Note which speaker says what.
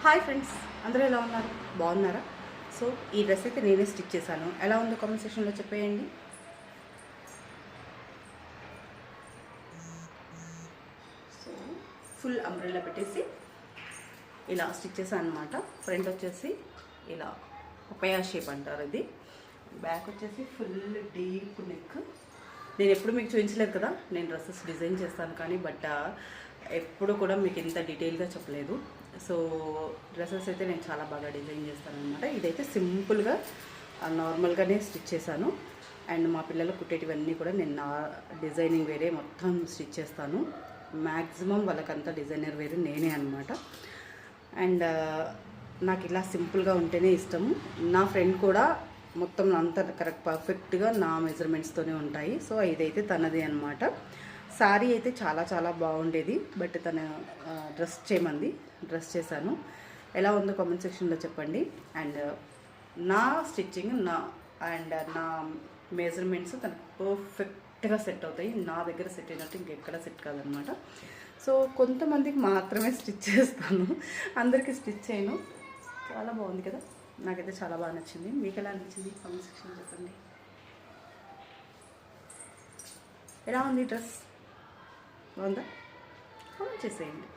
Speaker 1: Hi friends, అందరూ ఎలా ఉన్నారు? బాగున్నారా? సో ఈ డ్రెస్ అయితే నేనే స్టిచ్ చేశాను. ఎలా ఉందో కామెంట్ సెక్షన్లో చెప్పేయండి. సో ఫుల్ అంబ్రెల్లా పెట్టేసి ఇలా స్టిచ్ చేశాను అనమాట. ఫ్రంట్ వచ్చేసి ఇలా పపయా షేప్ అంటారు ఇది. బ్యాక్ వచ్చేసి ఫుల్ డీప్ నెక్. నేను ఎప్పుడు మీకు చూపించలేదు కదా, నేను డ్రెస్సెస్ డిజైన్ చేస్తాను కానీ బట్ ఎప్పుడు కూడా మీకు ఇంత డీటెయిల్గా చెప్పలేదు. సో డ్రెస్సెస్ అయితే నేను చాలా బాగా డిజైన్ చేస్తాను అనమాట. ఇదైతే సింపుల్గా నార్మల్గానే స్టిచ్ చేశాను. అండ్ మా పిల్లలు కుట్టేటివన్నీ కూడా నేను నా డిజైనింగ్ వేరే మొత్తం స్టిచ్ చేస్తాను. మ్యాక్సిమం వాళ్ళకంతా డిజైనర్ వేరే నేనే అనమాట. అండ్ నాకు ఇలా సింపుల్గా ఉంటేనే ఇష్టము. నా ఫ్రెండ్ కూడా మొత్తం అంతా కరెక్ట్ పర్ఫెక్ట్గా నా మెజర్మెంట్స్తోనే ఉంటాయి. సో ఇదైతే తనది అనమాట. శారీ అయితే చాలా చాలా బాగుండేది, బట్ తన డ్రెస్ చేయమంది, డ్రెస్ చేశాను. ఎలా ఉందో కామెంట్ సెక్షన్లో చెప్పండి. అండ్ నా స్టిచ్చింగ్ నా మెజర్మెంట్స్ తనకు పర్ఫెక్ట్గా సెట్ అవుతాయి. నా దగ్గర సెట్ అయినట్టు ఇంకెక్కడ సెట్ కాదనమాట. సో కొంతమందికి మాత్రమే స్టిచ్ చేస్తాను, అందరికీ స్టిచ్ చేయను. చాలా బాగుంది కదా, నాకైతే చాలా బాగా నచ్చింది. మీకు ఎలా అనిపించింది కామెంట్ సెక్షన్లో చెప్పండి. ఎలా ఉంది డ్రెస్? బాగుందా? కామెంట్ చేసేయండి.